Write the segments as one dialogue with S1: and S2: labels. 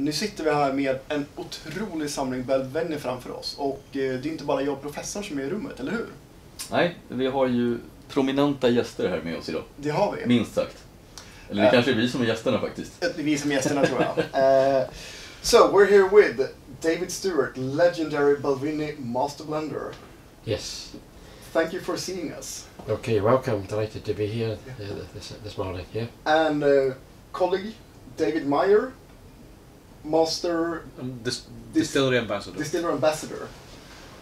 S1: Nu sitter vi här med en otrolig samling Balvenie framför oss. Och det är inte bara jag och professorn som är i rummet, eller hur?
S2: Nej, vi har ju prominenta gäster här med oss idag.
S1: Det har vi.
S2: Minst sagt. Eller det kanske är vi som är gästerna faktiskt.
S1: Det är vi som är gästerna tror jag. So, we're here with David Stewart, legendary Balvenie Master blender.
S3: Yes.
S1: Thank you for seeing us.
S3: Okay, welcome. Delighted to be here this morning. Yeah.
S1: And colleague David Meyer, Master
S4: Distillery Ambassador.
S1: Distiller Ambassador.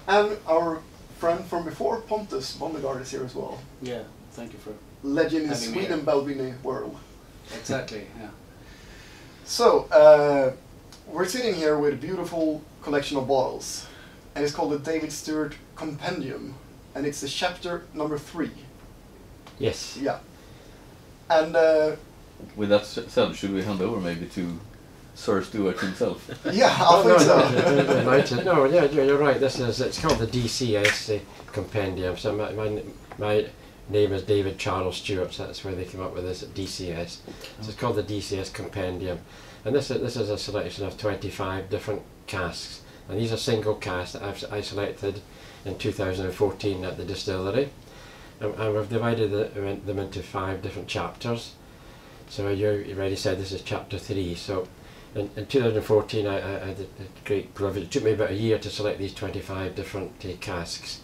S1: And our friend from before, Pontus Vondergaard, is here as well.
S5: Yeah, thank you for
S1: Legend in
S5: having me
S1: Sweden
S5: here.
S1: Balvenie world.
S5: Exactly, yeah.
S1: So, we're sitting here with a beautiful collection of bottles. And it's called the David Stewart Compendium. And it's the chapter number 3.
S3: Yes.
S1: Yeah. And
S2: With that said, should we hand over maybe to Sir Stewart himself?
S1: yeah, I think so.
S3: No, yeah, you're right. It's called the DCS Compendium. So my name is David Charles Stewart. So that's where they came up with this DCS. So it's called the DCS Compendium, and this is a selection of 25 different casks, and these are single casks that I selected in 2014 at the distillery, and we've divided them into 5 different chapters. So you already said this is chapter 3. So in 2014 I had a great privilege. It took me about a year to select these 25 different casks,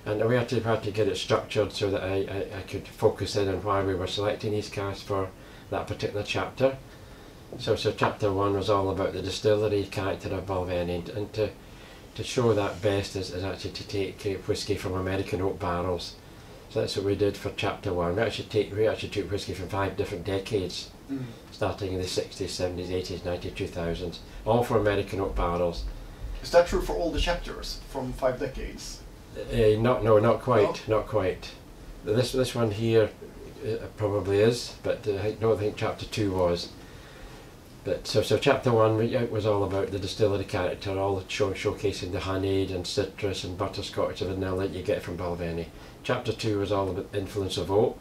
S3: and we had to get it structured so that I could focus in on why we were selecting these casks for that particular chapter. So chapter 1 was all about the distillery character of Balvenie, and to show that best is actually to take whisky from American oak barrels. So that's what we did for chapter 1. We actually took whisky from 5 different decades, starting in the 60s, 70s, 80s, 90s, 2000s, all for American oak barrels.
S1: Is that true for all the chapters from 5 decades?
S3: Not quite,
S1: No?
S3: not quite. This one here probably is, but I don't think chapter 2 was. But so chapter 1 was all about the distillery character, all showcasing the honeyed and citrus and butterscotch and vanilla that you get from Balvenie. Chapter 2 was all about the influence of oak.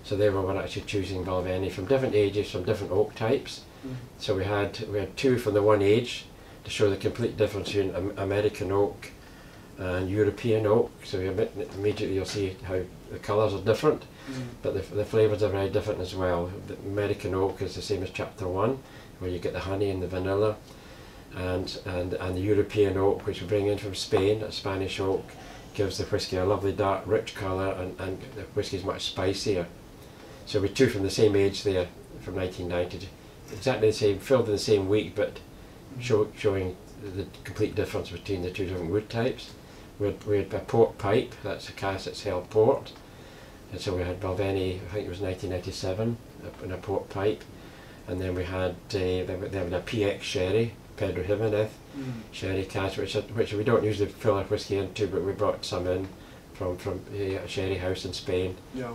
S3: So they were actually choosing Balvenie from different ages, from different oak types. So we had 2 from the one age to show the complete difference between American oak and European oak. So immediately you'll see how the colours are different, but the flavours are very different as well. The American oak is the same as chapter 1, where you get the honey and the vanilla, and the European oak, which we bring in from Spain, a Spanish oak, gives the whisky a lovely dark rich colour, and the whisky is much spicier. So we 2 from the same age there, from 1990, exactly the same, filled in the same week, but showing the complete difference between the 2 different wood types. We had a port pipe, that's a cask that's held port, and so we had Balvenie, I think it was 1997, in a port pipe, and then we had a PX sherry, Pedro Jimenez sherry cask, which we don't usually fill our whisky into, but we brought some in from a sherry house in Spain.
S1: Yeah.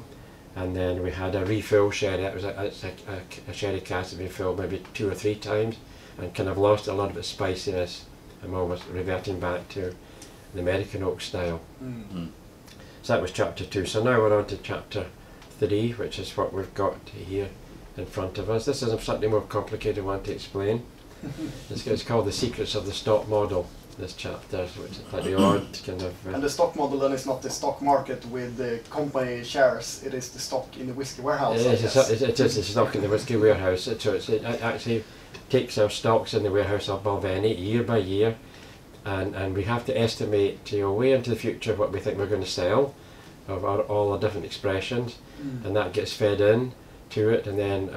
S3: And then we had a refill sherry. That was a sherry cask that had been filled maybe 2 or 3 times, and kind of lost a lot of its spiciness, and almost reverting back to the American oak style. So that was chapter 2. So now we're on to chapter 3, which is what we've got here in front of us. This is a slightly more complicated one to explain. It's called The Secrets of the Stock Model, this chapter, which is slightly odd kind of...
S1: And the stock model then is not the stock market with the company shares, it is the stock in the whiskey warehouse.
S3: It is the stock in the whiskey warehouse. So it actually takes our stocks in the warehouse of Balvenie year by year, and we have to estimate way into the future what we think we're going to sell of all the different expressions, and that gets fed in to it, and then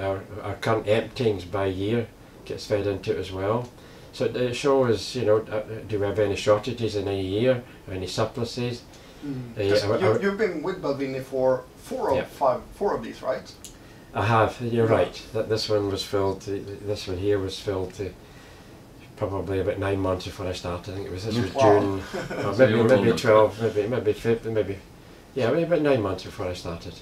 S3: our current emptyings by year gets fed into it as well. So it shows, do we have any shortages in any year, or any surpluses?
S1: You've been with Balvenie for 4 of these, right?
S3: I have, you're right. This one was filled, this one here was filled to probably about 9 months before I started. I think this was June, or maybe 12, maybe 5, maybe about 9 months before I started.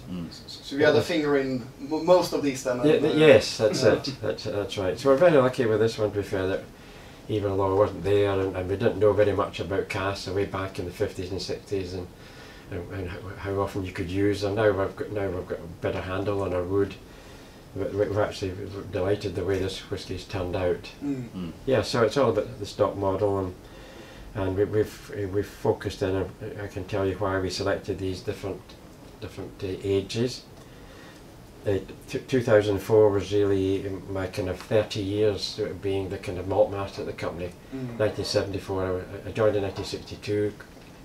S1: So you had a finger in most of these then?
S3: Yes, that's it. That's right. So we're very lucky with this one, to be fair, that even though I wasn't there and we didn't know very much about casks way back in the 50s and 60s and how often you could use them. Now we've got a better handle on our wood, we're actually delighted the way this whisky's turned out.
S1: Mm.
S3: Yeah, so it's all about the stock model, and we've focused in. I can tell you why we selected these different ages. 2004 was really my kind of 30 years being the kind of malt master at the company. 1974, I joined in 1962,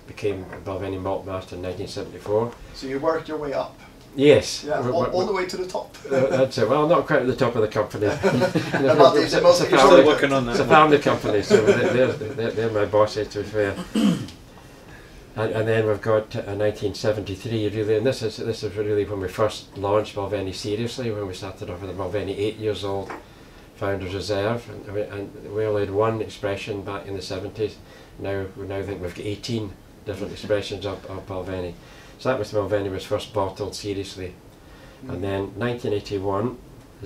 S3: became Balvenie Malt Master in 1974.
S1: So you worked your way up.
S3: Yes.
S1: Yeah, all the way to the top.
S3: That's it. Well, not quite at the top of the company.
S4: Still working on that.
S3: It's a family company, so they're my bosses, to be fair. And then we've got 1973 really, and this is really when we first launched Balvenie seriously, when we started off with the Balvenie 8 years old Founders Reserve, and we only had one expression back in the 70s. Now we think we've got 18 different expressions of Balvenie. So that was Balvenie was first bottled seriously, and then 1981.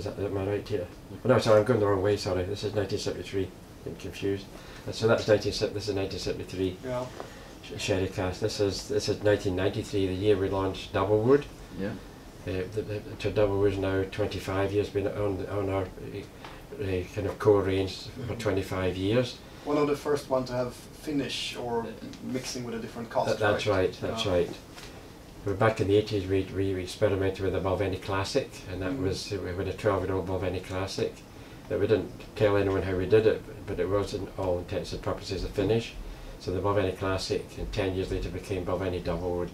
S3: Am I right here? Oh, no, sorry, I'm going the wrong way. Sorry, this is 1973. I'm confused. So that's this is 1973.
S1: Yeah.
S3: Sherry cask. This is 1993, the year we launched Double Wood.
S2: Yeah.
S3: So Double Wood is now 25 years, been on our kind of core range for 25 years.
S1: One of the first one to have finish or mixing with a different cask.
S3: That's right. That's right. But back in the 80s, we experimented with the Balvenie Classic, and that was we had a 12-year-old Balvenie Classic that we didn't tell anyone how we did it, but it was in all intents and purposes a finish. So the Balvenie Classic, and 10 years later became Balvenie Double Wood,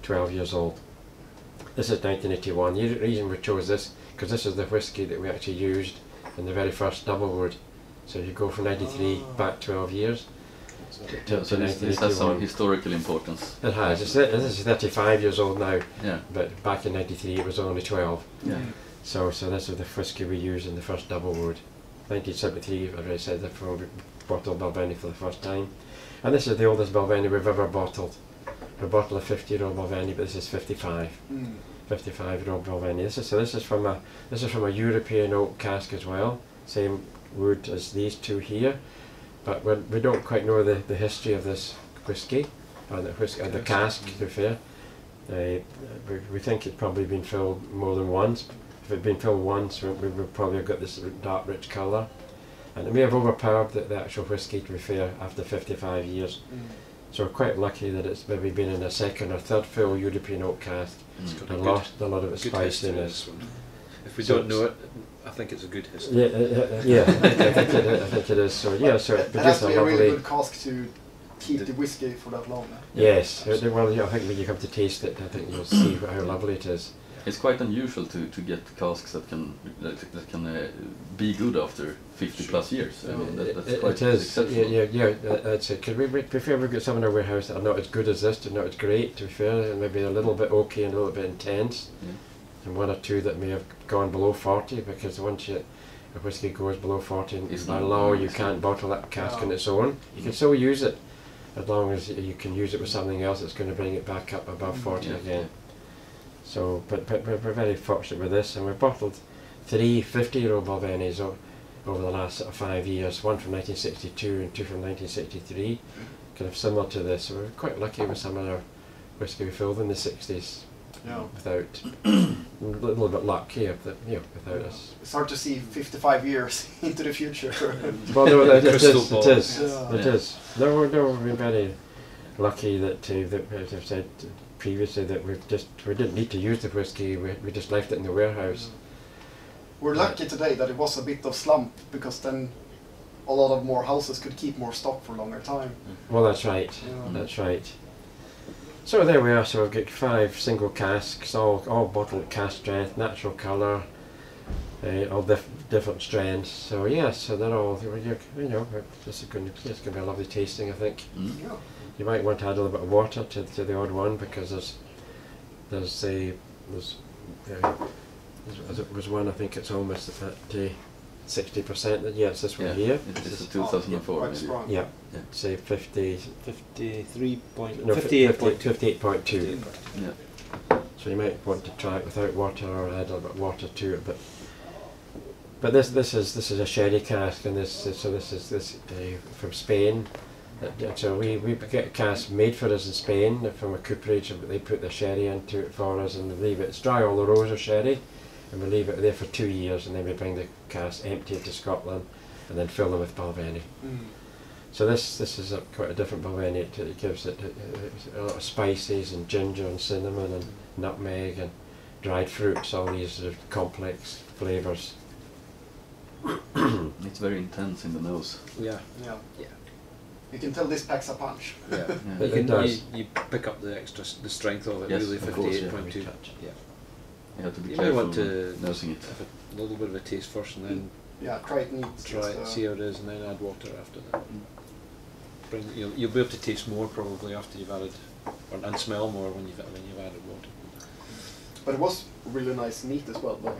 S3: 12 years old. This is 1981. The reason we chose this, because this is the whisky that we actually used in the very first Double Wood. So you go from 93 back 12 years.
S2: So this has some historical importance.
S3: It has. This is 35 years old now,
S2: Yeah.
S3: but back in 93 it was only 12.
S2: Yeah.
S3: So this is the whisky we used in the first Double Wood. 1973, I already said that, when we bottled Balvenie for the first time. And this is the oldest Balvenie we've ever bottled. We bottled a 50-year-old Balvenie, but this is 55. 55-year-old Balvenie. This is from a European oak cask as well. Same wood as these two here, but we don't quite know the history of this whisky, or the cask, to be fair. We think it's probably been filled more than once. If it had been filled once, we would probably have got this dark, rich colour. And it may have overpowered the actual whisky, to be fair, after 55 years. So we're quite lucky that it's maybe been in a second or third fill European oak cask and lost a lot of its spiciness.
S4: If we don't know it, I think it's a good history.
S3: Yeah, I think it is. So yeah, so it
S1: That has
S3: produced
S1: to
S3: a
S1: be a really
S3: lovely.
S1: good cask to keep the whiskey for that long.
S3: Yes, well, yeah, I think when you come to taste it, I think you'll see how lovely it is.
S2: It's quite unusual to get casks that can be good after 50 plus years. I mean, that's quite
S3: it is.
S2: exceptional.
S3: Yeah, that's it. Because we prefer we've got some in our warehouse that are not as good as this, they're not as great, to be fair, and maybe a little bit oaky and a little bit intense.
S2: Yeah.
S3: And one or two that may have gone below 40, because once a whisky goes below 40,
S2: It's
S3: by
S2: not
S3: law
S2: nice.
S3: you can't bottle that cask on its own. You can still use it, as long as you can use it with something else that's going to bring it back up above 40
S2: Yeah.
S3: again. So, but we're very fortunate with this, and we've bottled 3 50-year-old Balvenies over the last sort of 5 years, one from 1962 and 2 from 1963, kind of similar to this. So we're quite lucky with some of our whisky we filled in the 60s.
S1: Yeah.
S3: Without a little bit luck here, without us.
S1: It's hard to see 55 years into the future.
S3: Well, no, it
S4: Crystal
S3: is.
S4: ball.
S3: It is.
S1: Yeah.
S3: It is. No, we've been very lucky that, as I've said previously, that we didn't need to use the whisky. We just left it in the warehouse.
S1: We're lucky today that it was a bit of slump, because then a lot of more houses could keep more stock for a longer time.
S3: Well, that's right.
S1: Yeah.
S3: That's right. So there we are. So we've got 5 single casks, all bottled cask strength, natural colour, all different strengths. So yes, so they're all, this is going to be a lovely tasting, I think.
S1: Yeah.
S3: You might want to add a little bit of water to the odd one, because there was one, I think it's almost at 60%. Yeah, it's this one here.
S2: It's a 2004
S1: quite
S2: maybe.
S1: strong.
S3: Yeah,
S2: Yeah.
S3: say 50.
S5: 58.2.
S2: Yeah.
S3: So you might want to try it without water, or add a little bit of water to it. But this is a sherry cask, and this is from Spain. So we get casks made for us in Spain from a cooperage, but they put the sherry into it for us, and they leave it. It's dry all the rows of sherry, and we leave it there for 2 years, and then we bring the casks, empty it to Scotland, and then fill them with Balvenie. So this is quite a different Balvenie. It gives it a lot of spices and ginger and cinnamon and nutmeg and dried fruits, all these complex flavours.
S2: It's very intense in the nose.
S4: Yeah.
S1: Yeah.
S4: Yeah.
S1: You can tell this packs a punch.
S4: Yeah.
S2: Yeah.
S3: It does.
S4: You pick up the strength of it,
S2: Yes,
S4: really,
S2: of course, yeah.
S4: 58.2. Yeah.
S2: You have to be
S4: You may
S2: careful
S4: want to
S2: nosing it.
S4: have a little bit of a taste first, and then
S1: Yeah, try it neat.
S4: try it, see how it is, and then add water after that. You'll be able to taste more probably after you've added, and smell more when you've added water.
S1: But it was really nice neat as well. But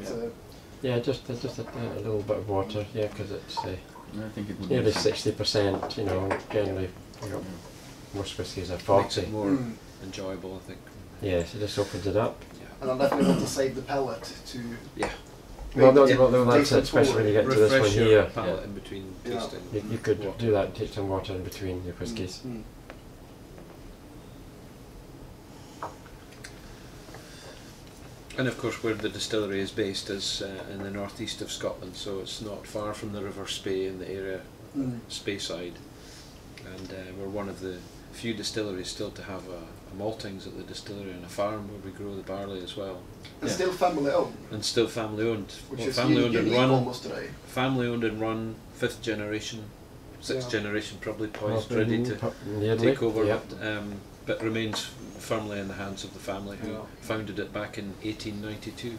S3: Yeah, just a little bit of water, yeah, because it's
S2: I think it would
S3: nearly
S2: be
S3: 60%, you know, generally, you know, most whiskies are
S4: Makes
S3: 40.
S4: it more enjoyable, I think.
S3: Yes, it just opens it up.
S1: and I definitely want to save the palate to.
S4: Yeah.
S3: Well, no,
S1: get
S3: that's it, especially when you get to this one
S4: Refresh your
S3: here.
S4: palate in between
S1: Yeah.
S4: tasting.
S3: You could
S4: water.
S3: do that, take some water in between your whiskies.
S4: And of course, where the distillery is based is in the northeast of Scotland, so it's not far from the River Spey in the area, Speyside. And we're one of the few distilleries still to have a maltings at the distillery and a farm where we grow the barley as well.
S1: And still family owned.
S4: And still family owned.
S1: Which
S4: Well,
S1: is
S4: family owned and
S1: unique
S4: run.
S1: almost today.
S4: Family owned and run, 5th generation, 6th
S1: Yeah.
S4: generation probably poised, ready to
S3: Nearly,
S4: take over.
S3: yeah.
S4: But remains firmly in the hands of the family who
S1: Yeah.
S4: founded it back in 1892.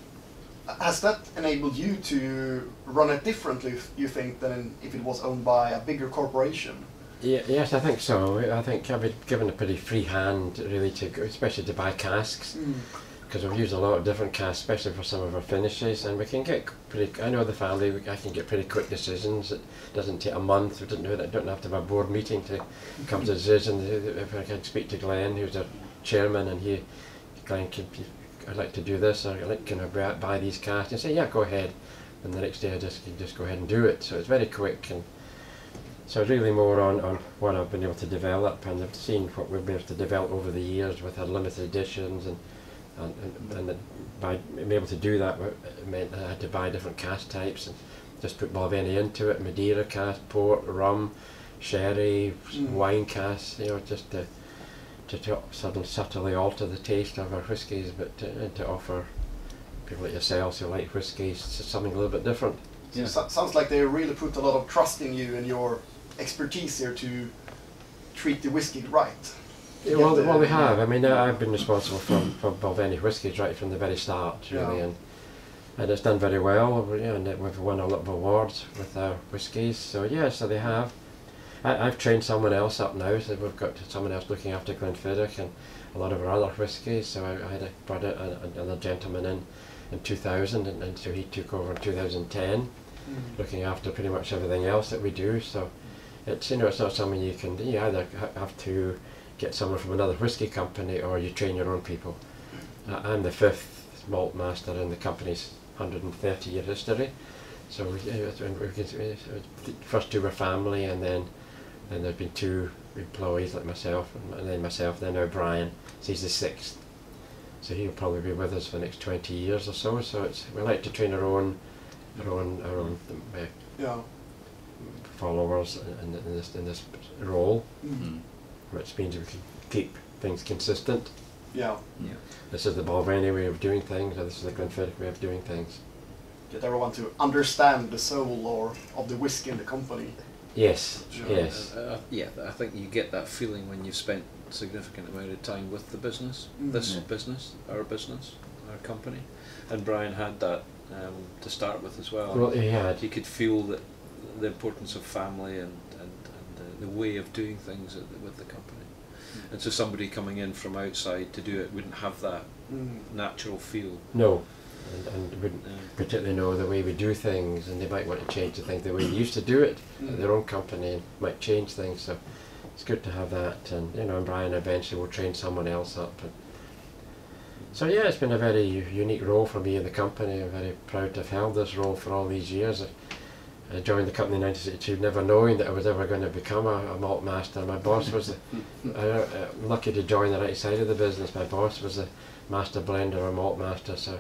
S1: Has that enabled you to run it differently, you think, than if it was owned by a bigger corporation?
S3: Yeah, yes, I think so. I think I've been given a pretty free hand, really, to go, especially to buy casks, because we've used a lot of different casks, especially for some of our finishes, and we can get pretty. I know the family. I can get pretty quick decisions. It doesn't take a month. We don't have to have a board meeting to come to a decision. If I can speak to Glenn, who's our chairman, and Glenn, I'd like to do this, or I'd like, can I buy these casks? And say, yeah, go ahead. And the next day I can just go ahead and do it. So it's very quick. And so really more on what I've been able to develop, and I've seen what we've been able to develop over the years with our limited editions, and by being able to do that, it meant I had to buy different cask types and just put Balvenie into it, Madeira cask, port, rum, sherry, wine cask, you know, just to subtly alter the taste of our whiskies, but to offer people like yourselves who like whiskies something a little bit different.
S2: Yeah.
S1: So sounds like they really put a lot of trust in you and your expertise here to treat the whiskey right.
S3: Yeah, well, we have. I mean, I've been responsible for Balvenie whiskies right from the very start, really,
S1: Yeah.
S3: and it's done very well. And we've won a lot of awards with our whiskies. So yeah, so they have. I've trained someone else up now, so we've got someone else looking after Glenfiddich and a lot of our other whiskies. So I brought another gentleman in 2000, and so he took over in 2010, looking after pretty much everything else that we do. So it's, you know, it's not something you either have to get someone from another whiskey company or you train your own people. I'm the 5th Malt Master in the company's 130-year history. So the first 2 were family, and then there's been 2 employees like myself, and then myself, then now Brian, so he's the 6th. So he'll probably be with us for the next 20 years or so. So we like to train our own followers in this role, which means we can keep things consistent.
S1: Yeah.
S3: This is the Balvenie way of doing things, or this is the Glenfiddich way of doing things.
S1: Get everyone to understand the soul of the whiskey in the company.
S3: Yes,
S1: Sure.
S3: yes.
S4: Yeah, I think you get that feeling when you've spent a significant amount of time with the business, business, our company. And Brian had that to start with as well.
S3: Well, he had.
S4: He could feel that the importance of family and the way of doing things with the company. And so somebody coming in from outside to do it wouldn't have that natural feel.
S3: No, and wouldn't particularly know the way we do things, and they might want to change the thing the way they used to do it at their own company, and might change things. So it's good to have that, and you know, and Brian eventually will train someone else up. And so yeah, it's been a very unique role for me in the company. I'm very proud to have held this role for all these years. I joined the company in 1962, never knowing that I was ever going to become a malt master. My boss was lucky to join the right side of the business. My boss was a master blender or malt master, so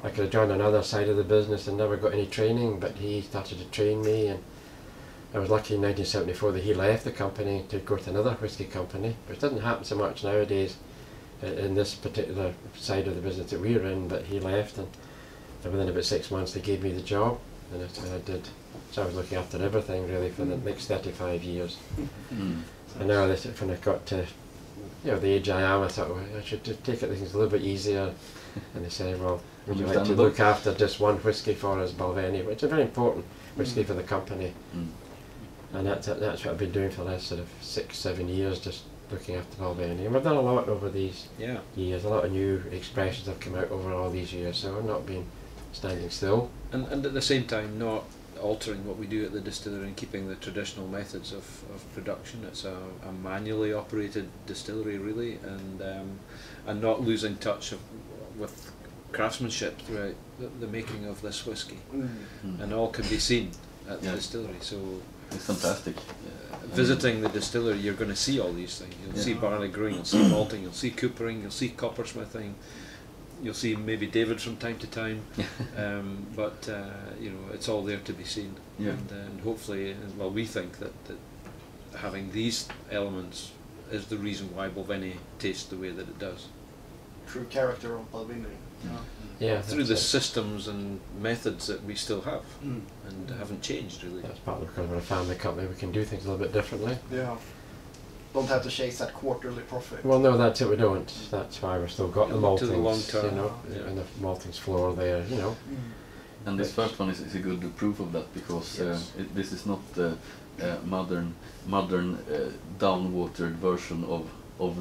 S3: I could have joined another side of the business and never got any training, but he started to train me, and I was lucky in 1974 that he left the company to go to another whisky company, which doesn't happen so much nowadays in this particular side of the business that we're in, but he left, and within about 6 months they gave me the job, and I did. So I was looking after everything really for the next 35 years. And now when I got to the age I am, I thought, well, I should take things a little bit easier. And they said, well, would you like to look after just one whisky for us, Balvenie, which is a very important whisky for the company. And that's what I've been doing for the last sort of 6-7 years, just looking after Balvenie. And we've done a lot over these years. A lot of new expressions have come out over all these years, so I've not been standing still.
S4: And at the same time, not altering what we do at the distillery and keeping the traditional methods of production. It's a manually operated distillery, really, and not losing touch with craftsmanship throughout the making of this whisky. And all can be seen at the distillery. So
S2: it's fantastic.
S4: Visiting the distillery, you're going to see all these things. You'll see barley growing, you'll see malting, you'll see coopering, you'll see coppersmithing. You'll see maybe David from time to time, but it's all there to be seen. And hopefully, well, we think that having these elements is the reason why Balvenie tastes the way that it does.
S1: True character of Balvenie.
S4: Through the systems and methods that we still have and haven't changed really.
S3: That's partly because we're a family company. We can do things a little bit differently.
S1: Yeah. Don't have to chase that quarterly profit.
S3: Well, no, that's it. We don't. That's why we've still got the maltings,
S4: to the long term,
S3: and the maltings floor there,
S2: And this first one is a good proof of that, because this is not the modern downwatered version of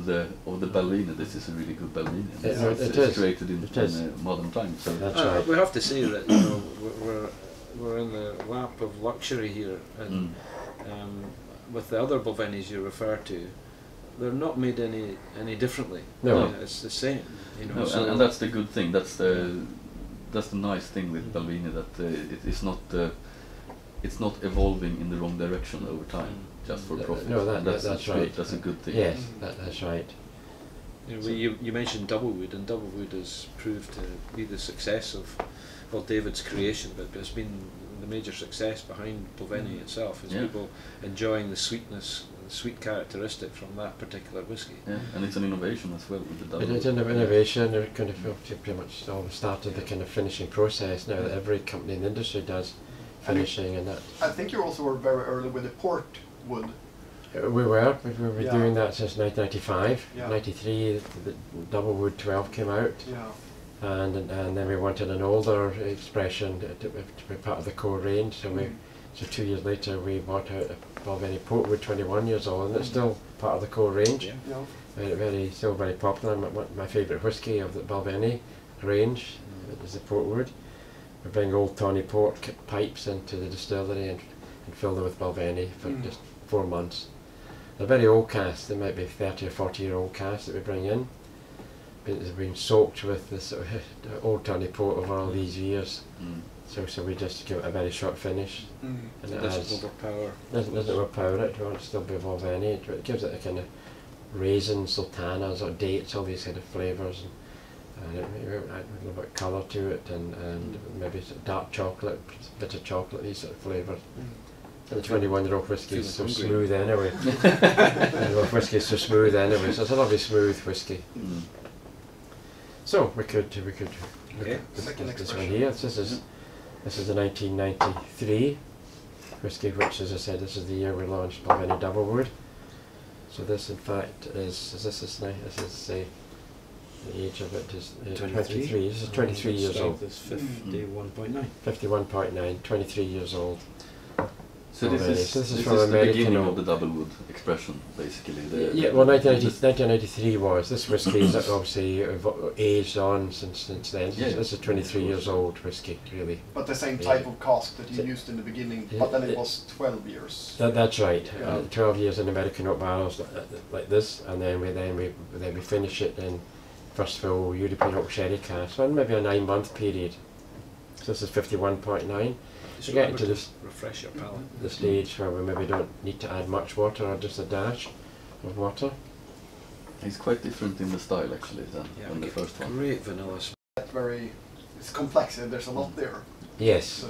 S2: the Balvenie. This is a really good Balvenie. It's created in modern times. So
S3: that's right.
S4: We have to say that we're in the lap of luxury here, and with the other Balvenies you refer to, they're not made any differently.
S3: No,
S4: it's the same.
S2: No, so and that's the good thing. That's the nice thing with Balvenie, that it's not evolving in the wrong direction over time, just for profit.
S3: No, that's right.
S2: That's a good thing.
S3: Yes, that's right.
S4: You mentioned Doublewood, and Doublewood has proved to be the success of David's creation, but it's been the major success behind Balvenie itself, is people enjoying the sweetness, the sweet characteristic from that particular whisky.
S2: Yeah, and it's an innovation as well with the double.
S3: It's an innovation. They're kind of pretty much all started the kind of finishing process now that every company in the industry does finishing and that.
S1: I think you also were very early with the port wood.
S3: We were doing that since 1995.
S1: Yeah.
S3: 93, the Doublewood 12 came out.
S1: Yeah.
S3: And then we wanted an older expression to be part of the core range, so so 2 years later we bought out a Balvenie Portwood 21 years old, and it's still part of the core range. Still very popular. My favourite whisky of the Balvenie range is the Portwood. We bring old tawny port pipes into the distillery and fill them with Balvenie for just 4 months. They're very old casks. They might be 30 or 40-year-old casks that we bring in. It's been soaked with this sort of old tawny port over all these years, so we just give it a very short finish, and it doesn't overpower it. We want it to still be Balvenie. It gives it a kind of raisins, sultanas, or dates, all these kind of flavours, and a little bit of colour to it, and maybe sort of dark chocolate, bitter chocolate, these sort of flavours. And the 21-year-old whisky is so smooth anyway. The whisky is so smooth anyway, so it's a lovely smooth whisky. So we could look at this one here. This is the 1993 whisky, which, as I said, this is the year we launched Balvenie Doublewood. So this, in fact, the age of it is 23. This is 23 years old.
S5: This 51.9.
S3: 51.9. 23 years old.
S2: So this is
S3: from
S2: the
S3: American
S2: beginning of the Doublewood expression, basically.
S3: Well, 1993 was. This whisky is obviously aged on since then. This is 23 years old whisky, really.
S1: But the same type of cask that you used in the beginning, but then it was 12 years.
S3: That's right. 12 years in American oak barrels like this, and then we finish it in first fill European oak sherry cask, so maybe a 9-month period. So this is 51.9.
S4: So
S3: get into this,
S4: refresh your palate.
S3: The stage where we maybe don't need to add much water, or just a dash of water.
S2: It's quite different in the style actually than the first one.
S4: Great vanilla smell.
S1: Very it's complex. There's a lot there.
S3: Yes.
S1: So,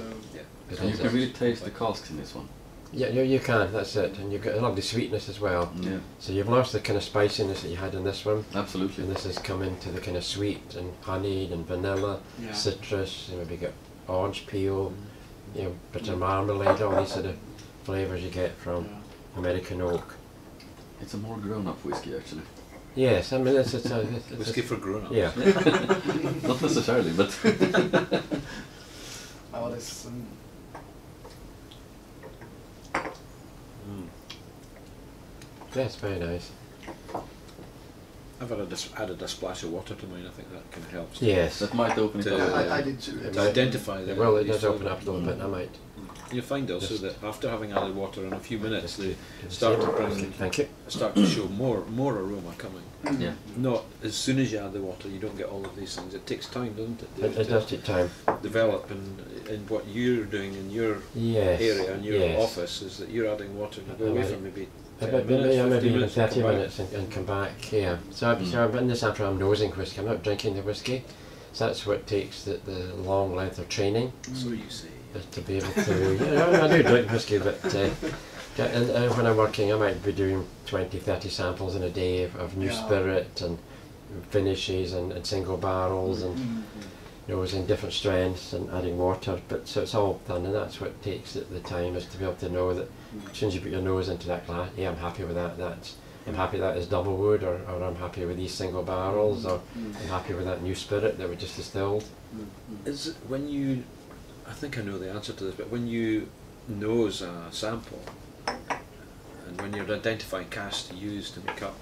S3: It
S2: And you
S3: is.
S2: can really taste the casks in this one.
S3: Yeah, you can, that's it. And you've got a lovely sweetness as well.
S2: Yeah,
S3: So you've lost the kind of spiciness that you had in this one.
S2: absolutely.
S3: And this has come into the kind of sweet and honeyed and vanilla,
S1: yeah.
S3: citrus, you maybe got orange peel, you know, bitter marmalade, all these sort of flavours you get from American oak.
S2: It's a more grown-up whiskey, actually.
S3: Yes, I mean it's
S4: Whiskey for grown-ups.
S3: yeah.
S2: Not necessarily, but
S1: Oh, this.
S3: Yes, very nice.
S4: I've added a splash of water to mine. I think that kind of helps.
S3: Yes.
S2: that might open it
S4: To-
S2: up.
S1: I did too.
S3: It
S4: To
S3: might-
S4: identify the.
S3: Well, it
S4: these
S3: does open
S4: flavours.
S3: up a little bit. I might.
S4: You'll find also
S3: Just-
S4: that after having added water in a few minutes, they
S3: do the
S4: start to
S3: same.
S4: bring,
S3: Thank you.
S4: start to show more aroma coming.
S2: Yeah.
S4: Not as soon as you add the water, you don't get all of these things. It takes time, doesn't it?
S3: It does take time.
S4: Develop in what you're doing in your
S3: Yes.
S4: area in your
S3: yes.
S4: office is that you're adding water and you go away
S3: Right.
S4: for maybe 10
S3: Maybe,
S4: minutes,
S3: yeah,
S4: 15
S3: maybe even
S4: minutes and
S3: 30
S4: come back.
S3: minutes and come back, yeah. So I'm in this after I'm nosing whiskey, I'm not drinking the whiskey. So that's what takes the long length of training,
S4: So you say.
S3: is to be able to, you know, I do drink whiskey, but and when I'm working I might be doing 20, 30 samples in a day of new
S1: Yeah.
S3: spirit and finishes and single barrels and nosing different strengths and adding water, but so it's all done, and that's what takes the time, is to be able to know that as soon as you put your nose into that glass, yeah, I'm happy with that, I'm happy that is double wood, or I'm happy with these single barrels, or I'm happy with that new spirit that we just distilled.
S4: Is it when you, I think I know the answer to this, but when you nose a sample and when you're identifying casks to use to make up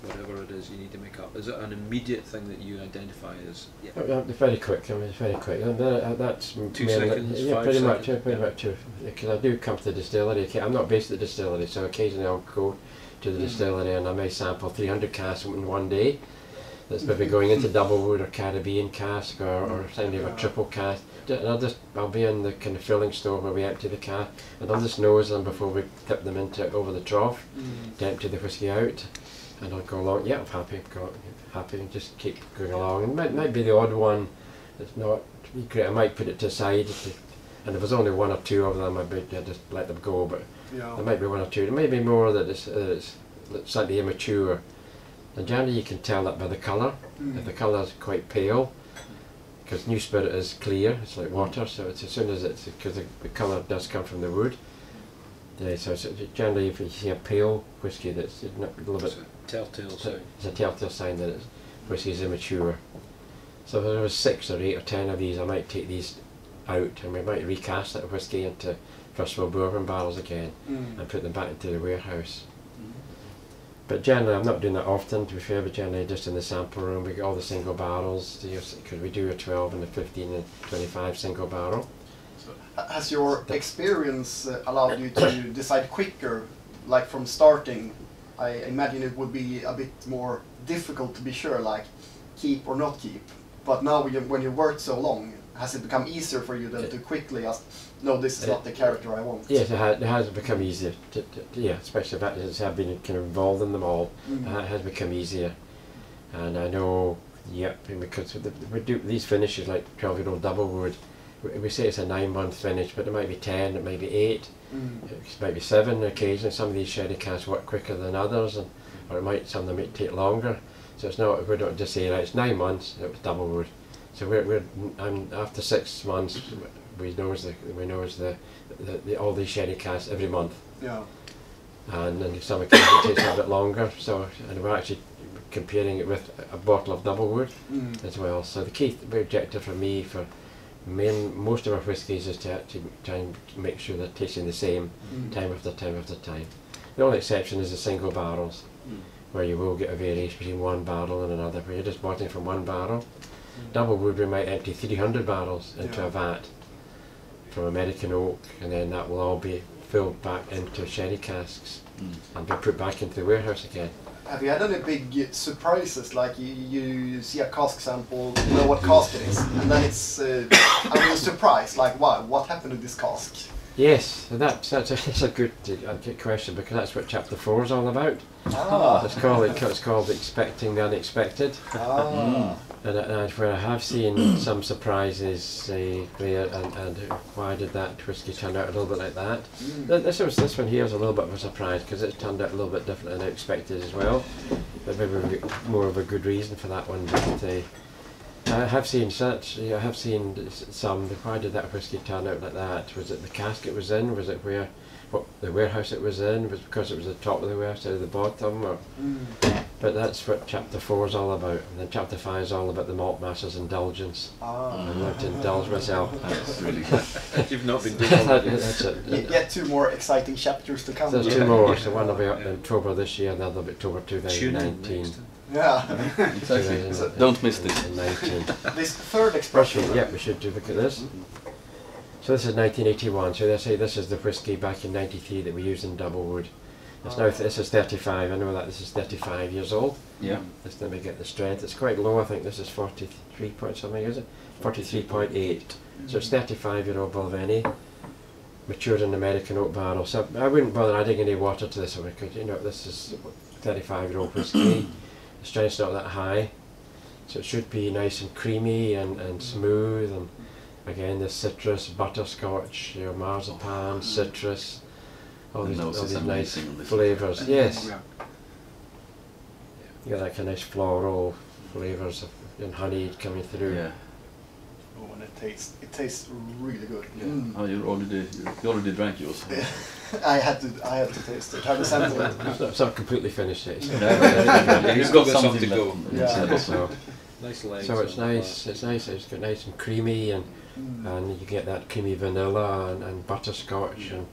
S4: whatever it is you need to make up, is it an immediate thing that you identify as, yeah,
S3: Very quick, I mean, it's very quick. And that's
S4: 2
S3: mainly-
S4: seconds,
S3: yeah,
S4: 5
S3: pretty much,
S4: seconds,
S3: pretty
S4: yeah.
S3: much. Because I do come to the distillery. I'm not based at the distillery, so occasionally I'll go to the distillery and I may sample 300 casks in one day. That's maybe going into double wood or Caribbean cask or something of a triple cask. And I'll be in the kind of filling store where we empty the cask, and I'll just nose them before we tip them into over the trough to empty the whiskey out. And I'll go along, yeah, I'm happy, and just keep going along. And might be the odd one that's not great. I might put it to the side, and if there's only one or two of them, I'd just let them go. But there might be one or two. There may be more that it's slightly immature. And generally, you can tell that by the colour. If the colour is quite pale, because new spirit is clear, it's like water. So it's as soon as it's, because the colour does come from the wood. Yeah, so generally, if you see a pale whiskey that's a little bit,
S4: it's a telltale sign.
S3: it's a telltale sign that whiskey is immature. So if there was 6 or 8 or 10 of these, I might take these out and we might recast that whiskey into first world bourbon barrels again and put them back into the warehouse. But generally, I'm not doing that often, to be fair, but generally just in the sample room we get all the single barrels, because we do a 12 and a 15 and 25 single barrel.
S1: Has your experience allowed you to decide quicker, like from starting? I imagine it would be a bit more difficult to be sure, like keep or not keep. But now when you worked so long, has it become easier for you then to quickly just, no, this is not the character I want?
S3: Yes, it has become easier, yeah, especially as I've been kind of involved in them all, it has become easier. And I know, yep, because we do these finishes like 12-year-old double wood, we say it's a 9-month finish, but it might be 10, it might be 8, it might be 7 occasionally. Some of these sherry casks work quicker than others, or some of them might take longer. So it's not, we don't just say, right, it's 9 months, it was double wood. So after 6 months, we nose all these sherry casks every month.
S1: Yeah.
S3: And in some occasions it takes a bit longer. So, and we're actually comparing it with a bottle of double wood as well. So the key objective for me for most of our whiskies is to actually try and make sure they're tasting the same time after time after time. The only exception is the single barrels, where you will get a variation between one barrel and another, where you're just bottling from one barrel. Double wood, we might empty 300 barrels into a vat from American oak, and then that will all be filled back into sherry casks and be put back into the warehouse again.
S1: Have you had any big surprises, like you see a cask sample, you know what cask it is, and then it's a real surprise, like wow, what happened to this cask?
S3: Yes, and that's a good question, because that's what chapter 4 is all about.
S1: Ah.
S3: It's called Expecting the Unexpected.
S1: Ah.
S3: And where I have seen some surprises there, and why did that whiskey turn out a little bit like that? This one here is a little bit of a surprise, because it turned out a little bit different than I expected as well. But maybe more of a good reason for that one. But I have seen some. Why did that whiskey turn out like that? Was it the cask it was in? Was it what the warehouse it was in? Was it because it was the top of the warehouse or the bottom? Or but that's what chapter 4 is all about. And then chapter 5 is all about the Malt Master's indulgence.
S1: Ah.
S3: I love to indulge myself.
S2: That's really good.
S4: You've not been doing all
S3: That's it.
S1: Yet 2 more exciting chapters to come.
S3: There's 2 more. So one will be up in October this year, and the other will be October 2019.
S1: Yeah.
S2: Exactly. Don't miss this.
S3: 2019.
S1: This third expression.
S3: Yeah, we should do look at this. So this is 1981. So they say this is the whiskey back in '93 that we used in double wood. It's now this is 35. I know that this is 35 years old.
S2: Yeah.
S3: Let's let me get the strength. It's quite low. I think this is 43 point something. Is it? 43.8. So it's 35-year-old Balvenie, matured in American oak barrel. So I wouldn't bother adding any water to this one, because this is 35-year-old whiskey. The strength's not that high, so it should be nice and creamy and smooth. And again, the citrus, butterscotch, marzipan, citrus, all these nice flavours. Yes, you got that kind of nice floral flavours and honey coming through.
S2: Yeah.
S1: Oh, and it tastes really good.
S2: Yeah. Oh, you already drank yours.
S1: I had to taste it. Have a sense of it.
S3: It's not completely finished yet.
S2: You've got something
S4: to go.
S2: left.
S1: Yeah.
S3: So,
S4: Nice legs.
S3: so it's nice. It's nice. It's got nice and creamy, and you get that creamy vanilla and butterscotch and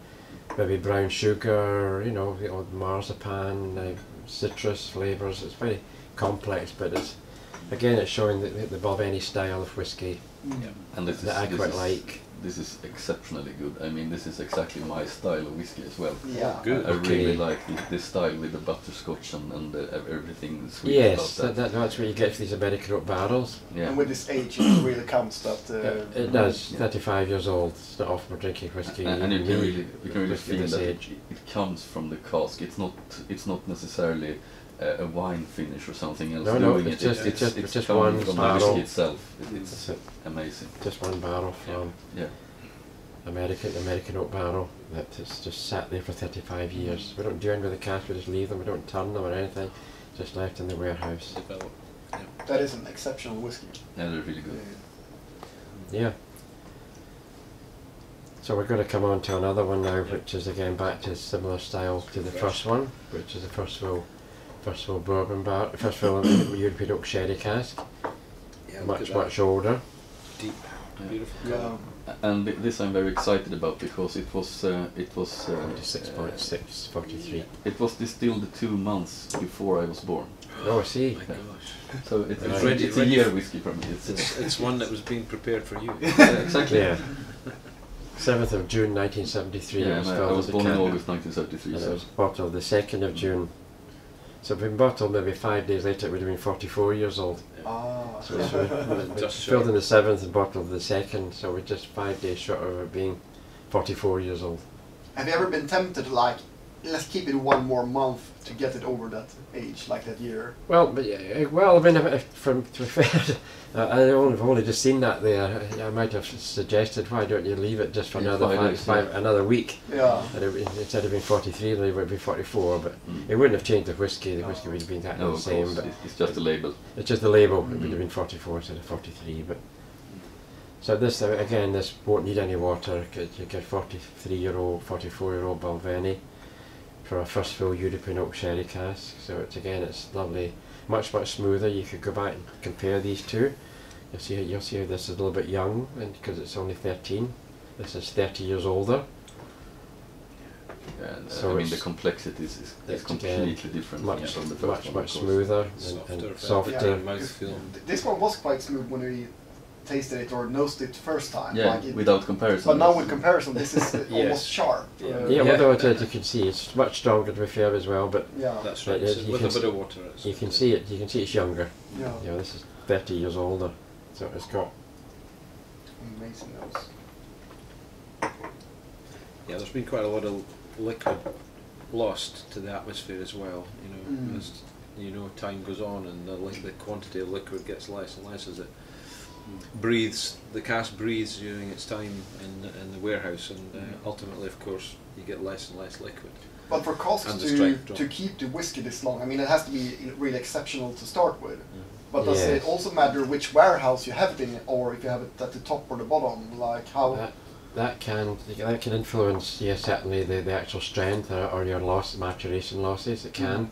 S3: maybe brown sugar. The old marzipan, citrus flavours. It's very complex, but it's showing the Balvenie style of whiskey
S2: And
S3: that I quite like.
S2: This is exceptionally good. I mean, this is exactly my style of whiskey as well.
S1: Yeah.
S4: Good.
S2: I really like this style with the butterscotch and everything sweet
S3: Yes,
S2: about that.
S3: that's what you get for these American oak barrels.
S2: Yeah.
S1: And with this age, it really comes that.
S3: It does. 35 years old. It's not often we're drinking whiskey.
S2: And you can really
S3: whiskey
S2: feel
S3: this
S2: that
S3: age.
S2: it comes from the cask. It's not necessarily a wine finish or something else.
S3: No,
S2: doing
S3: it's
S2: it.
S3: just
S2: coming
S3: one
S2: from the
S3: barrel.
S2: whiskey itself. It's
S3: That's it.
S2: amazing.
S3: Just one barrel from
S2: Yeah.
S3: American oak barrel that's just sat there for 35 years. We don't do anything with the cask. We just leave them. We don't turn them or anything. Just left in the warehouse.
S4: Develop.
S1: That is an exceptional whiskey.
S2: Yeah, they're really good.
S3: Yeah. So we're going to come on to another one now, which is again back to similar style to the first one, which is the first fill bourbon bar, first fill European oak sherry cask.
S4: Yeah,
S3: much older.
S4: Deep,
S2: Yeah.
S4: beautiful.
S1: Yeah.
S2: And this I'm very excited about, because it was
S3: 6.6, 43.
S2: it was distilled 2 months before I was born.
S3: Oh, I see.
S4: My gosh.
S2: So it's
S4: Ready-
S2: a
S4: ready
S2: year
S4: for-
S2: whiskey from me.
S4: It's one that was being prepared for you.
S2: Exactly.
S3: Yeah. 7th of June 1973.
S2: Yeah,
S3: it was
S2: and I
S3: filled
S2: was
S3: with
S2: born
S3: the
S2: in
S3: can.
S2: August 1973.
S3: And it
S2: So
S3: was bottled the 2nd of June. So if we'd been bottled maybe 5 days later, it would have been 44 years old.
S1: Ah.
S3: So it's we
S4: Just
S3: filled
S4: short.
S3: in the 7th and bottled the 2nd, so we're just 5 days short of it being 44 years old.
S1: Have you ever been tempted to let's keep it 1 more month to get it over that age, like that year?
S3: Well, but I mean, to be fair, I've only just seen that there. I might have suggested, why don't you leave it just for
S2: Yeah,
S3: another
S2: 5 days,
S3: another week?
S1: Yeah.
S3: And instead of being 43, it would be 44, but it wouldn't have changed the whiskey. The whiskey would have been exactly
S2: no,
S3: the
S2: of
S3: same.
S2: course,
S3: But
S2: it's just a label.
S3: it's just the label. It would have been 44 instead of 43. But so this again, this won't need any water. You get 43-year-old, 44-year-old Balvenie for a first fill European oak sherry cask. So it's lovely, much smoother. You could go back and compare these two. You'll see how this is a little bit young, and because it's only 13, this is 30 years older.
S2: And,
S3: So
S2: I mean,
S3: it's-
S2: the complexity is
S3: it's
S2: completely
S3: again
S2: different
S3: much
S2: from the first one. of course.
S3: smoother
S4: Softer,
S3: and
S4: very
S3: softer.
S1: Yeah.
S4: mouthfeel.
S1: This one was quite smooth when we tasted it or nosed it first time.
S2: Yeah,
S1: like it,
S2: without comparison.
S1: but now with comparison, this is almost sharp.
S3: Yeah, although you can see it's much stronger to be fair as well, but
S1: Yeah.
S4: That's
S3: But
S4: right.
S3: it-
S4: So
S3: you
S4: with
S3: can
S4: a bit of water. It's
S3: you can see it. You can see it's younger.
S1: Yeah.
S3: You know, this is 30 years older, so it's got.
S1: Amazing nose.
S4: Yeah, there's been quite a lot of liquid lost to the atmosphere as well. As time goes on and the quantity of liquid gets less and less as it breathes. The cask breathes during its time in the warehouse, and ultimately, of course, you get less and less liquid.
S1: But for casks to keep the whiskey this long, I mean, it has to be really exceptional to start with. But does it also matter which warehouse you have it in, or if you have it at the top or the bottom? Like how?
S3: That can influence, certainly the actual strength or your maturation losses. It can.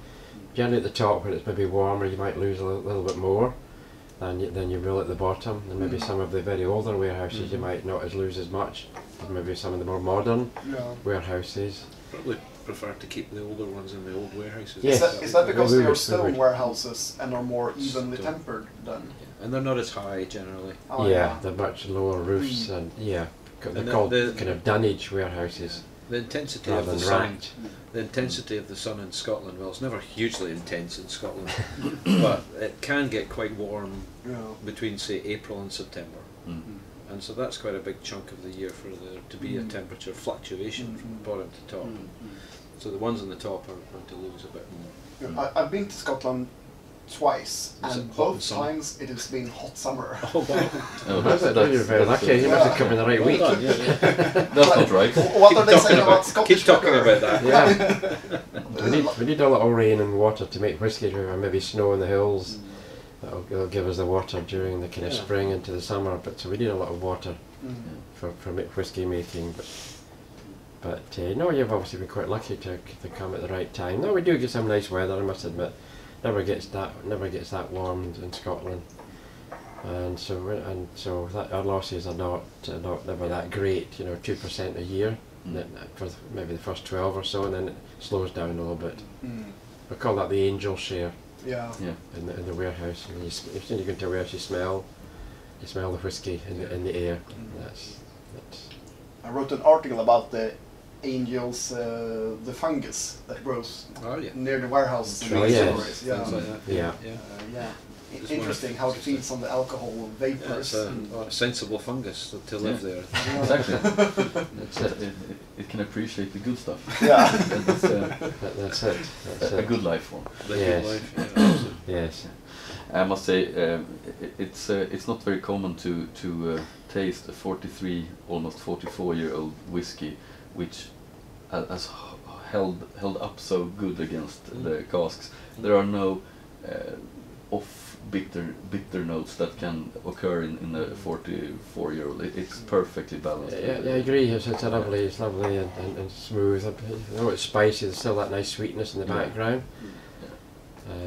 S3: Generally at the top, when it's maybe warmer, you might lose a little bit more than you will at the bottom. And maybe some of the very older warehouses you might not lose as much as maybe some of the more modern warehouses.
S4: Probably prefer to keep the older ones in the old warehouses.
S1: Yes. Is that because they are stone warehouses and are more evenly tempered then?
S4: Yeah. And they're not as high generally.
S3: They're much lower roofs and they're called kind of dunnage warehouses.
S4: The intensity of the sun. The intensity of the sun in Scotland, well, it's never hugely intense in Scotland, but it can get quite warm between, say, April and September. And so that's quite a big chunk of the year for there to be a temperature fluctuation from bottom to top. So the ones on the top are going to lose a bit more.
S1: I've been to Scotland twice, and both times it has been hot summer.
S4: Oh wow!
S3: You're very lucky. You must have come in the right week.
S2: That's not right.
S1: What are they saying about Scottish
S4: Keep talking
S1: liquor?
S4: about that.
S3: Yeah. we need a little rain and water to make whiskey, or maybe snow in the hills. That'll give us the water during the kind of spring into the summer. But so we need a lot of water for whiskey making. But no, you've obviously been quite lucky to come at the right time. No, we do get some nice weather, I must admit. Never gets that warm in Scotland, and so that our losses are not never that great. 2% a year for maybe the first 12 or so, and then it slows down a little bit. We call that the angel share. In the warehouse. And as soon as you go into a warehouse, you smell the whiskey in the air. That's.
S1: I wrote an article about the angels, the fungus that grows near the warehouse. Interesting how it feeds on the alcohol vapors.
S4: It's a sensible fungus to live there.
S2: Exactly. It can appreciate the good stuff.
S1: Yeah.
S2: That's it. That's a good life form.
S3: Yes.
S2: I must say, it's not very common to taste a 43, almost 44-year-old whiskey, which has held up so good against the casks. There are no bitter notes that can occur in a 44-year-old. It's perfectly balanced.
S3: Yeah, I agree. It's lovely and smooth. It's spicy. There's still that nice sweetness in the background.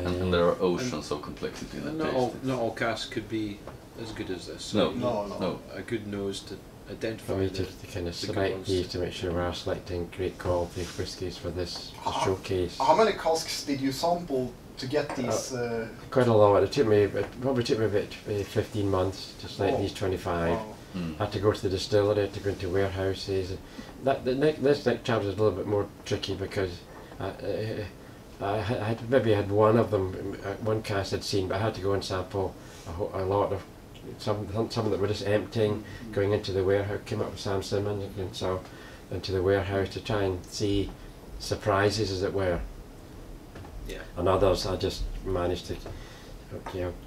S2: And there are oceans of complexity in the taste.
S4: Not all casks could be as good as this.
S2: No.
S4: A good nose to identify.
S3: For me to kind of select these to make sure we are selecting great quality whiskies for this showcase.
S1: How many casks did you sample to get these?
S3: Quite a lot. Probably took me about 15 months to select these 25. Wow. I had to go to the distillery, I had to go into warehouses. This next chapter is a little bit more tricky because I had one of them, one cask I'd seen, but I had to go and sample a lot of some that were just emptying, going into the warehouse. Came up with Sam Simmons and so into the warehouse to try and see surprises, as it were.
S4: Yeah.
S3: And others I just managed to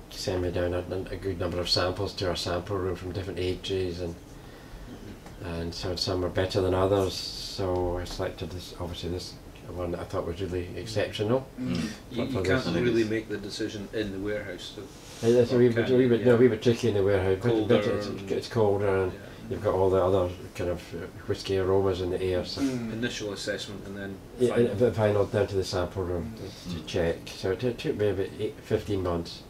S3: send me down a good number of samples to our sample room from different ages, and so some were better than others. So I selected this one that I thought was really exceptional.
S4: You can't really make the decision in the warehouse. So
S3: it's a wee bit tricky in the warehouse. It's colder, and you've got all the other kind of whiskey aromas in the air. So
S4: initial assessment and then
S3: final down to the sample room to check. So it took me about 15 months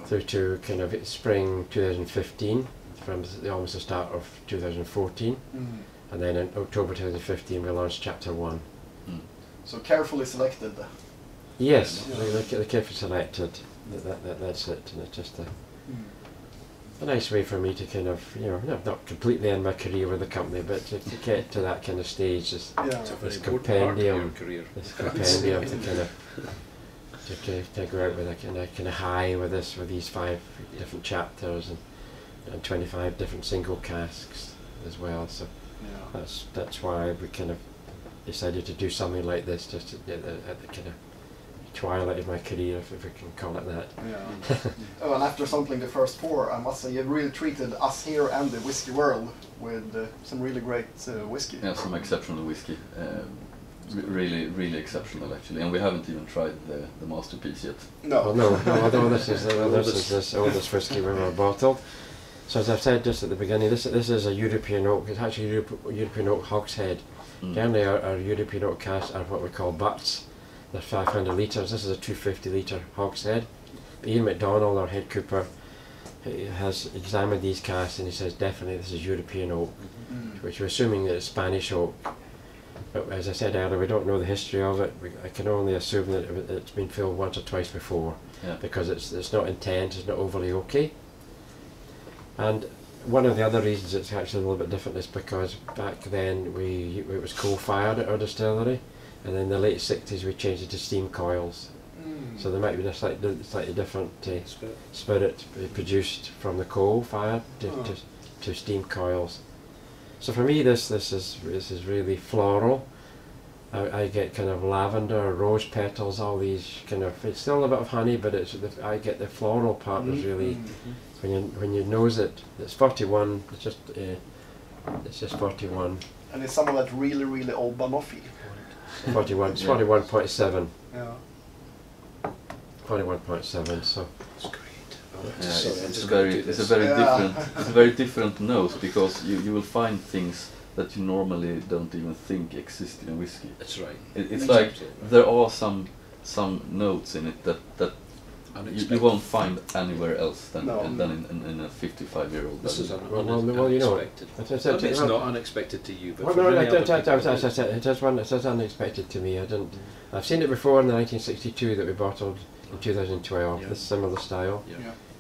S3: through to kind of spring 2015, from almost the start of 2014, and then in October 2015 we launched Chapter 1.
S1: So carefully selected.
S3: Yes, they're carefully selected. That's it, and it's just a nice way for me to kind of, not completely end my career with the company, but to get to that kind of stage, this compendium, to kind of to go out with a kind of high with these 5 different chapters and 25 different single casks as well. So
S1: Yeah.
S3: That's why we kind of decided to do something like this, just at the kind of twilight of my career, if we can call it that.
S1: Yeah. Oh, and after sampling the first 4, I must say you've really treated us here and the whiskey world with some really great whiskey.
S2: Yeah, some exceptional whiskey. Really, really exceptional actually, and we haven't even tried the masterpiece yet.
S1: No.
S3: Well, no, although this is this oldest whiskey we ever bottled. So as I've said just at the beginning, this is a European oak. It's actually European oak hogshead. Generally our European oak casks are what we call butts. They're 500 litres. This is a 250 litre hogshead. Ian MacDonald, our head cooper, has examined these casks and he says definitely this is European oak, which we're assuming that it's Spanish oak. But as I said earlier, we don't know the history of it. I can only assume that it's been filled once or twice before, because it's not intense, it's not overly oaky. And one of the other reasons it's actually a little bit different is because back then it was coal-fired at our distillery, and in the late 60s we changed it to steam coils. So there might be a slightly different spirit produced from the coal fire to steam coils. So for me this is really floral. I get kind of lavender, rose petals, all these kind of, it's still a bit of honey, but I get the floral part is really, when you nose it, it's 41, it's just 41.
S1: And it's some of that really, really old Banoffee.
S3: 41, it's 41.7.
S1: Yeah.
S3: 41.7, so.
S4: That's great.
S2: It's a very different nose, because you will find things that you normally don't even think exist in a whiskey.
S4: That's right.
S2: It's like there are some notes in it that you won't find anywhere else than in a 55-year-old.
S4: This is
S3: well, you know,
S4: it's not unexpected to you, but
S3: well,
S4: for
S3: no,
S4: many other people,
S3: it is unexpected to me. I've seen it before in the 1962 that we bottled in 2012. This similar style.
S4: Yeah.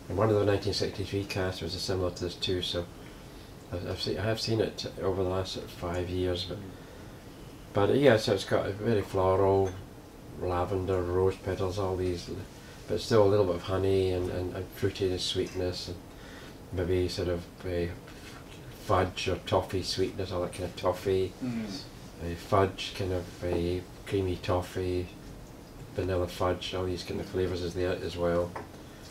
S3: And one of the 1963 casks was similar to this too. So I have seen it over the last 5 years, but yeah, so it's got a very floral, lavender, rose petals, all these, but still a little bit of honey and fruitiness, sweetness, and maybe sort of a fudge or toffee sweetness, all that kind of toffee, a fudge, kind of a creamy toffee, vanilla fudge, all these kind of flavours is there as well.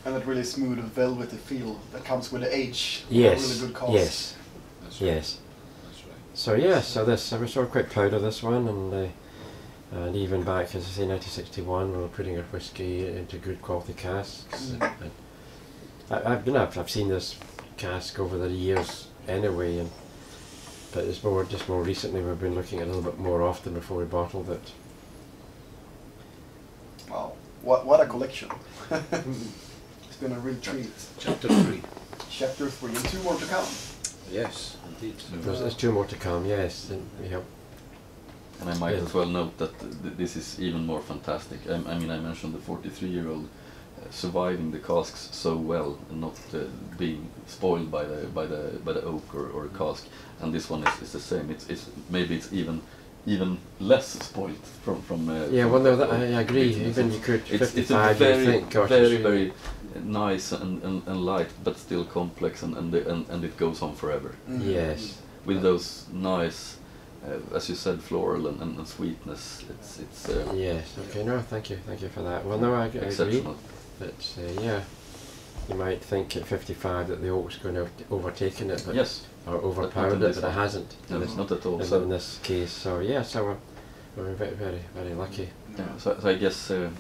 S1: And that really smooth, velvety feel that comes with the age.
S3: Yes,
S1: really good cost.
S3: yes,
S4: that's right.
S3: yes.
S4: That's right.
S3: So yeah, so we're sort of quite proud of this one, and even back, as I say, 1961, we were putting our whiskey into good quality casks. And I've seen this cask over the years anyway, but it's just more recently we've been looking at it a little bit more often before we bottled it.
S1: Wow, what a collection! It's been a real treat.
S4: Chapter 3.
S1: Chapter 3, and 2 more to come.
S4: Yes, indeed.
S3: There's 2 more to come, yes.
S2: And I might as well note that this is even more fantastic. I mean, I mentioned the 43-year-old surviving the casks so well and not being spoiled by the oak or cask, and this one is the same. Maybe it's even less spoiled from
S3: yeah, well, no, I agree. Even you could 55, you think, gosh,
S2: very nice and light, but still complex, and it goes on forever.
S3: Yes,
S2: with those nice, as you said, floral and sweetness. It's
S3: yes. Okay. No, thank you for that. Well, no, I agree. But yeah, you might think at 55 that the oak's going to have overtaken it, but or overpowered it, but it hasn't.
S2: No, not at all.
S3: In this case, so yeah, so we're very, very, very lucky.
S2: Yeah, so I guess the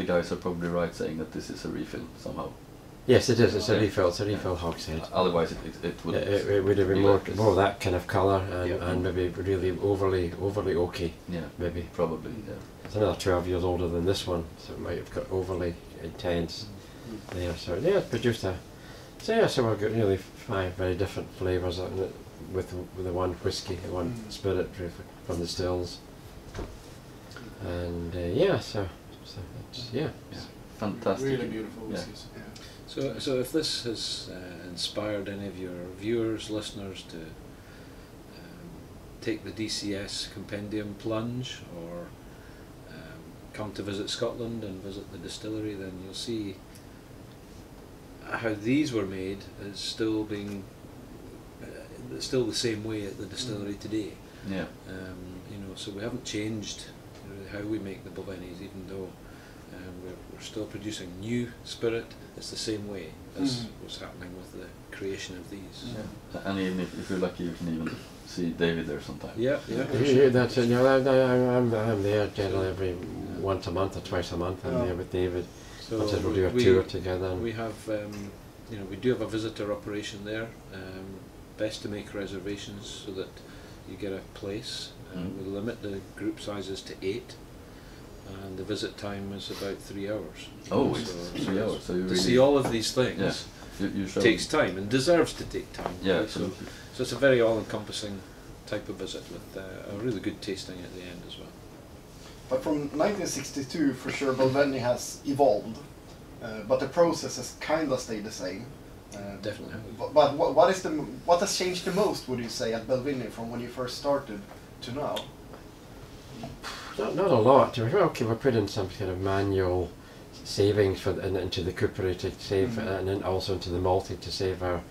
S2: guys are probably right saying that this is a refill somehow.
S3: Yes, it is. It's a refill. It's a refill hogshead.
S2: Otherwise, it would.
S3: It would have been more of that kind of colour and maybe really overly oaky.
S2: Yeah,
S3: maybe.
S2: Probably. Yeah.
S3: It's another 12 years older than this one, so it might have got overly intense there. So yeah, it's produced a. So we've got really 5 very different flavours with the one whiskey, the one spirit from the stills, and so it's
S2: fantastic.
S1: Really beautiful whiskeys. Yeah.
S4: So if this has inspired any of your viewers, listeners to take the DCS Compendium plunge, or come to visit Scotland and visit the distillery, then you'll see how these were made is still being it's still the same way at the distillery today.
S2: Yeah.
S4: You know, so we haven't changed really how we make the Balvenies, even though we're still producing new spirit. It's the same way as what's happening with the creation of these.
S2: Yeah. And even if you're lucky, you can even see David there sometime.
S4: Yeah, yeah.
S3: Yeah, that's it. You know, I'm there generally every once a month or twice a month. I'm there with David.
S4: So
S3: Sometimes we'll do a tour together.
S4: We have, you know, we do have a visitor operation there. Best to make reservations so that you get a place. We limit the group sizes to 8, and the visit time is about 3 hours.
S2: Oh, it's 3 hours. So you
S4: to
S2: really
S4: see all of these things
S2: you show
S4: takes time and deserves to take time.
S2: Yeah,
S4: really.
S2: absolutely.
S4: So it's a very all-encompassing type of visit with a really good tasting at the end as well.
S1: But from 1962, for sure, Balvenie has evolved, but the process has kind of stayed the same.
S4: Definitely.
S1: But what has changed the most, would you say, at Balvenie from when you first started to now?
S3: Not a lot. Okay, we're putting some kind of manual savings into the coopery to save, and then also into the malting to save our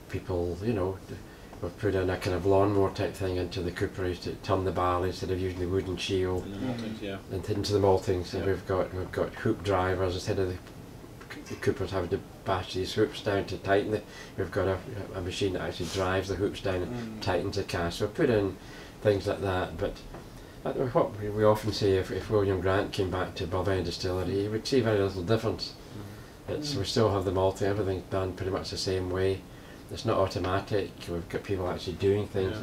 S3: people. You know, we've put in a kind of lawnmower type thing into the coopery to turn the barley instead of using the wooden shield.
S4: And the maltings, yeah.
S3: And into the maltings, and we've got hoop drivers instead of the coopers having to bash these hoops down to tighten it. We've got a machine that actually drives the hoops down and tightens the cask. So we put in things like that, but what we often say, if William Grant came back to Balvenie Distillery, he would see very little difference. We still have the malting, everything's done pretty much the same way. It's not automatic. We've got people actually doing things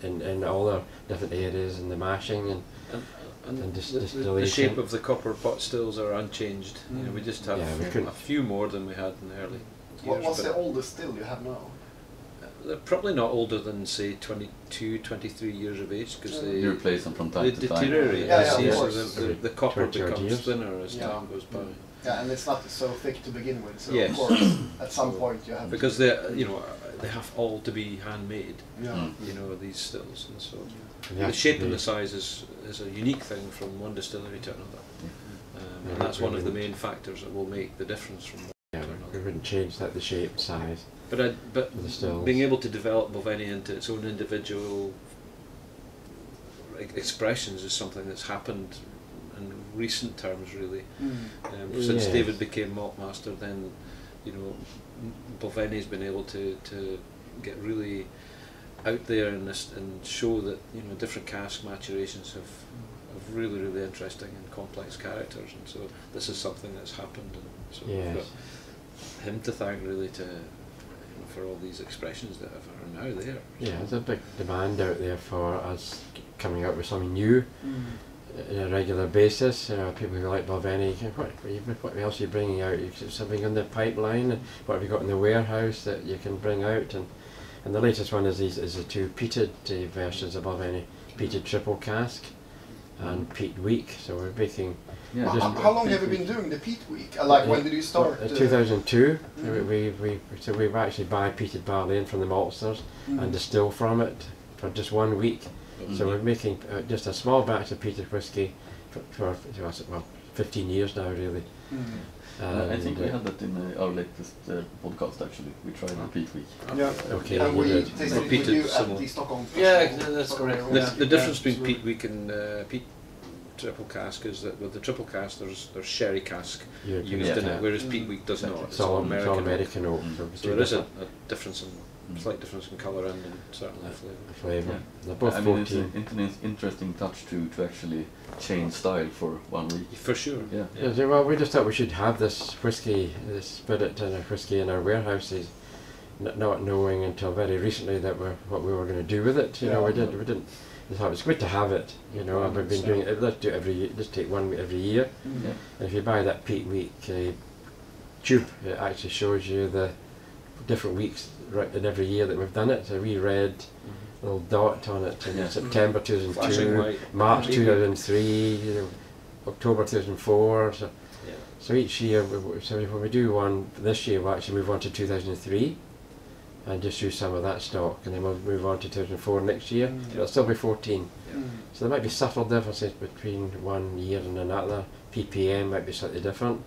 S3: in all their different areas, and the mashing and distillation.
S4: The shape of the copper pot stills are unchanged. You know, we just have a few more than we had in the early years.
S1: What's the oldest still you have now?
S4: They're probably not older than, say, 22, 23 years of age, because
S2: you replace them from time to time.
S4: deteriorate.
S1: Yeah,
S4: the copper
S3: 20 odd
S4: becomes
S3: years.
S4: thinner as time goes by.
S1: Yeah, and it's not so thick to begin with, so
S4: Yes.
S1: of course, at some point you have
S4: Because they, you know, they have all to be handmade.
S1: Yeah.
S4: You know, these stills, and so
S3: Yeah,
S4: the shape and the size is a unique thing from one distillery to another, and that's one of the main factors that will make the difference from one to
S3: we
S4: another.
S3: wouldn't change that, the shape, size.
S4: But
S3: The stills.
S4: being able to develop Balvenie into its own individual expressions is something that's happened in recent terms, really. Since
S3: Yes.
S4: David became Malt Master, then, you know, Balvenie's been able to get really out there and show that, you know, different cask maturations have really, really interesting and complex characters, and so this is something that's happened, and so we've got him to thank, really, to for all these expressions that are now there.
S3: Yeah, there's a big demand out there for us coming up with something new on a regular basis. People who like Balvenie, what else are you bringing out? You got something in the pipeline? What have you got in the warehouse that you can bring out? And the latest one is the 2 peated versions of Balvenie, peated triple cask and peat week. So we're making.
S2: Yeah.
S1: How long have you been doing the peat week? Like when did you start?
S3: 2002. We've actually buy peated barley in from the maltsters and distill from it for just 1 week. So we're making just a small batch of peated whiskey for 15 years now, really.
S2: I think we had that in our latest podcast, actually. We tried the peat week.
S1: Yeah.
S3: Okay.
S1: And we
S3: did.
S1: tasted it with
S4: Peated
S1: you at
S4: similar.
S1: the Stockholm.
S4: Yeah,
S1: Festival.
S4: that's correct. The difference between peat week and peat triple cask is that with the triple cask there's sherry cask used in it, whereas peat week does not.
S3: It's all American oak.
S4: So there is a difference slight difference in colour and certainly flavour.
S3: They're both 14.
S2: It's an interesting touch to actually change style for 1 week.
S4: For sure.
S3: Yeah. Well, we just thought we should have this whiskey, this spirit and a whiskey in our warehouses, not knowing until very recently that what we were going to do with it. You know, we didn't. We thought it's good to have it. You know, and we've been doing it. Let's do it every year. Just take one every year. And if you buy that peat week tube, it actually shows you the different weeks in every year that we've done it. So we red little dot on it in September 2002, March 2003, October 2004. So each year, so when we do one this year, we'll actually move on to 2003 and just use some of that stock, and then we'll move on to 2004 next year. It'll still be 14. So there might be subtle differences between one year and another. PPM might be slightly different.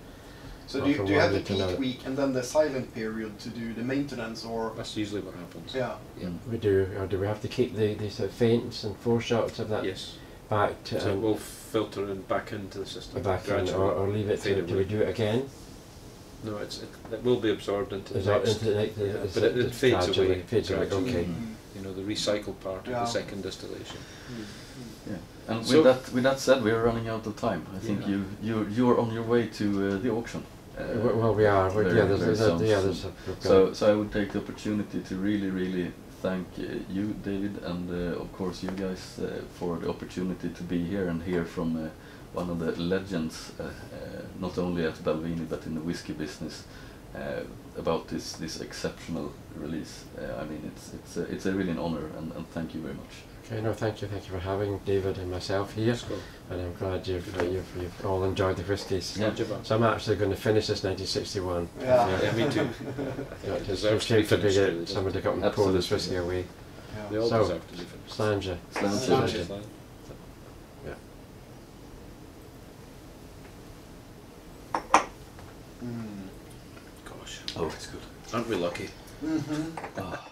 S1: So
S3: Or
S1: do
S3: from
S1: you have
S3: one
S1: the
S3: week to
S1: peak
S3: another.
S1: week and then the silent period to do the maintenance, or
S4: That's usually what happens.
S1: yeah?
S4: Yeah.
S3: We do, or do we have to keep the sort of feints and foreshots of that
S4: Yes.
S3: back to
S4: So it will filter in back into the system.
S3: back in,
S4: gradually.
S3: or leave it
S4: fade
S3: to
S4: away.
S3: we do it again?
S4: No, it will be absorbed into the
S3: Is that
S4: next.
S3: into the next?
S4: Yeah, but it fades
S3: gradually
S4: away.
S3: Fades away.
S4: gradually.
S3: Okay.
S4: You know, the recycled part
S1: Yeah.
S4: of the second distillation.
S2: Yeah. And
S4: So-
S2: with that said, we are running out of time. I think
S1: Yeah.
S2: you're on your way to the auction.
S3: Well, we are.
S2: very-
S3: Yeah,
S2: very soon.
S3: there's
S2: So I would take the opportunity to really thank you, David, and of course you guys for the opportunity to be here and hear from one of the legends, not only at Balvenie but in the whiskey business, about this exceptional release. I mean, it's a really an honor, and thank you very much.
S3: Okay, no, thank you for having David and myself here,
S4: Let's go.
S3: and I'm glad you've all enjoyed the whiskies.
S2: Yeah.
S3: So I'm actually going to finish this 1961.
S1: Yeah.
S4: Yeah, me too. I
S3: Yeah,
S4: think it
S3: it's
S4: deserves to
S3: shame
S4: be
S3: to
S4: finished.
S3: get
S4: really,
S3: someone to
S4: doesn't
S3: come and pour this
S2: Absolutely.
S3: whisky away.
S4: it?
S1: Yeah.
S4: They all
S3: So,
S4: deserve to be finished.
S3: Slanja.
S2: Slanja.
S1: Slanja.
S4: Slanja.
S1: Mm.
S4: Gosh,
S2: Oh, it's good.
S4: aren't we lucky?
S1: Mm-hmm.
S2: Ah.